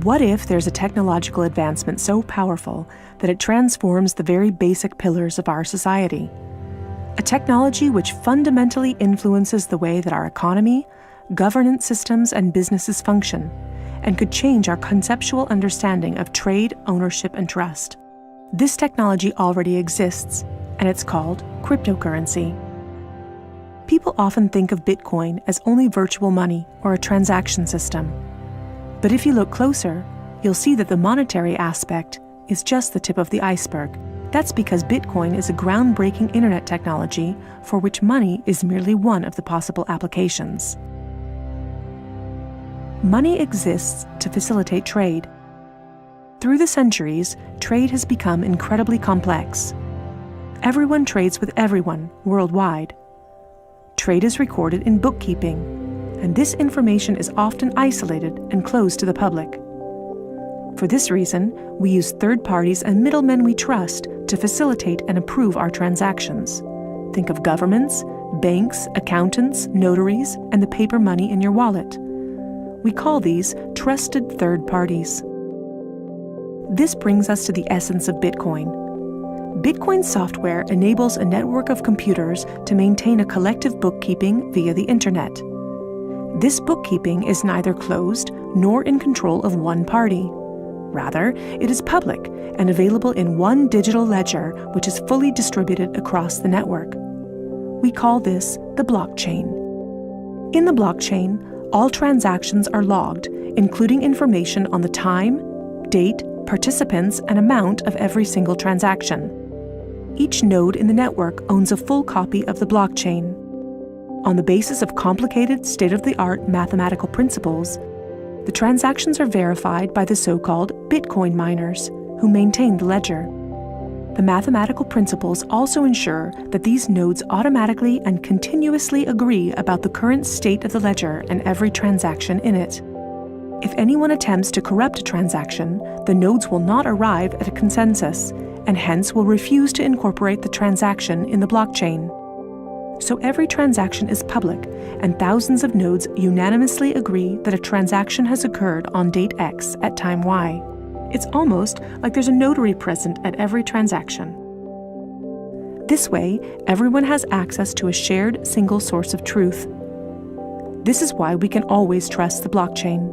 What if there's a technological advancement so powerful that it transforms the very basic pillars of our society? A technology which fundamentally influences the way that our economy, governance systems, and businesses function, and could change our conceptual understanding of trade, ownership, and trust. This technology already exists, and it's called cryptocurrency. People often think of Bitcoin as only virtual money or a transaction system. But if you look closer, you'll see that the monetary aspect is just the tip of the iceberg. That's because Bitcoin is a groundbreaking internet technology for which money is merely one of the possible applications. Money exists to facilitate trade. Through the centuries, trade has become incredibly complex. Everyone trades with everyone worldwide. Trade is recorded in bookkeeping, and this information is often isolated and closed to the public. For this reason, we use third parties and middlemen we trust to facilitate and approve our transactions. Think of governments, banks, accountants, notaries, and the paper money in your wallet. We call these trusted third parties. This brings us to the essence of Bitcoin. Bitcoin software enables a network of computers to maintain a collective bookkeeping via the internet. This bookkeeping is neither closed nor in control of one party. Rather, it is public and available in one digital ledger which is fully distributed across the network. We call this the blockchain. In the blockchain, all transactions are logged, including information on the time, date, participants, and amount of every single transaction. Each node in the network owns a full copy of the blockchain. On the basis of complicated, state-of-the-art mathematical principles, the transactions are verified by the so-called Bitcoin miners, who maintain the ledger. The mathematical principles also ensure that these nodes automatically and continuously agree about the current state of the ledger and every transaction in it. If anyone attempts to corrupt a transaction, the nodes will not arrive at a consensus, and hence will refuse to incorporate the transaction in the blockchain. So every transaction is public, and thousands of nodes unanimously agree that a transaction has occurred on date X at time Y. It's almost like there's a notary present at every transaction. This way, everyone has access to a shared single source of truth. This is why we can always trust the blockchain.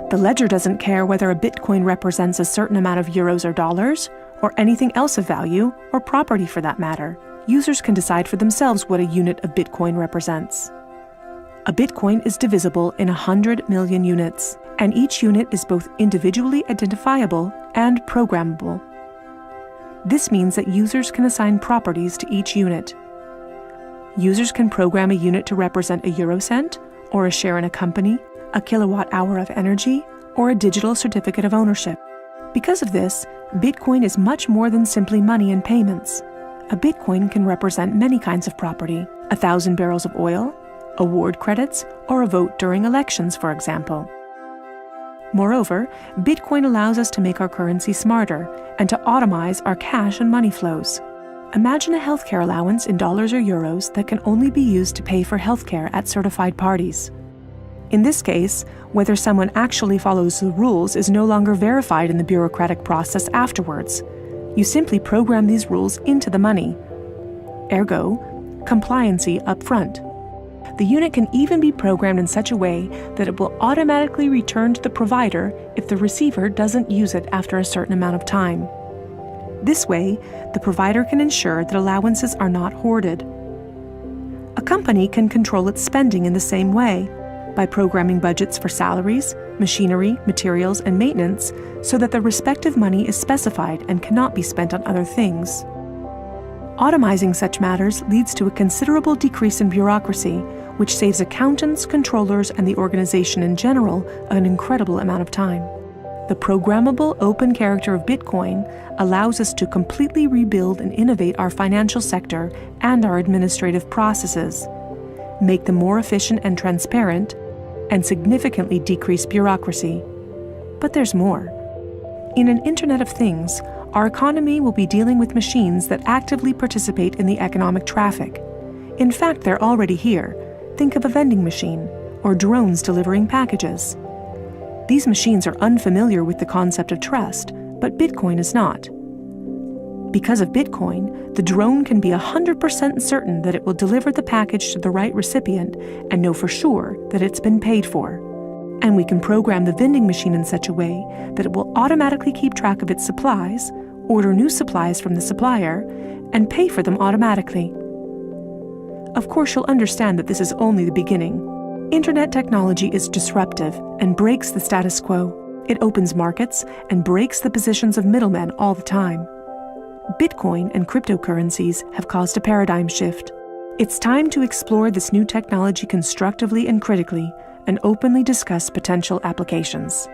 The ledger doesn't care whether a Bitcoin represents a certain amount of euros or dollars, or anything else of value, or property for that matter. Users can decide for themselves what a unit of Bitcoin represents. A Bitcoin is divisible in 100 million units, and each unit is both individually identifiable and programmable. This means that users can assign properties to each unit. Users can program a unit to represent a eurocent, or a share in a company, a kilowatt-hour of energy, or a digital certificate of ownership. Because of this, Bitcoin is much more than simply money and payments. A Bitcoin can represent many kinds of property: 1,000 barrels of oil, award credits, or a vote during elections, for example. Moreover, Bitcoin allows us to make our currency smarter and to automize our cash and money flows. Imagine a healthcare allowance in dollars or euros that can only be used to pay for healthcare at certified parties. In this case, whether someone actually follows the rules is no longer verified in the bureaucratic process afterwards. You simply program these rules into the money. Ergo, compliancy up front. The unit can even be programmed in such a way that it will automatically return to the provider if the receiver doesn't use it after a certain amount of time. This way, the provider can ensure that allowances are not hoarded. A company can control its spending in the same way, by programming budgets for salaries, machinery, materials, and maintenance so that the respective money is specified and cannot be spent on other things. Automizing such matters leads to a considerable decrease in bureaucracy, which saves accountants, controllers, and the organization in general an incredible amount of time. The programmable open character of Bitcoin allows us to completely rebuild and innovate our financial sector and our administrative processes, make them more efficient and transparent, and significantly decrease bureaucracy. But there's more. In an Internet of Things, our economy will be dealing with machines that actively participate in the economic traffic. In fact, they're already here. Think of a vending machine, or drones delivering packages. These machines are unfamiliar with the concept of trust, but Bitcoin is not. Because of Bitcoin, the drone can be 100% certain that it will deliver the package to the right recipient and know for sure that it's been paid for. And we can program the vending machine in such a way that it will automatically keep track of its supplies, order new supplies from the supplier, and pay for them automatically. Of course, you'll understand that this is only the beginning. Internet technology is disruptive and breaks the status quo. It opens markets and breaks the positions of middlemen all the time. Bitcoin and cryptocurrencies have caused a paradigm shift. It's time to explore this new technology constructively and critically, and openly discuss potential applications.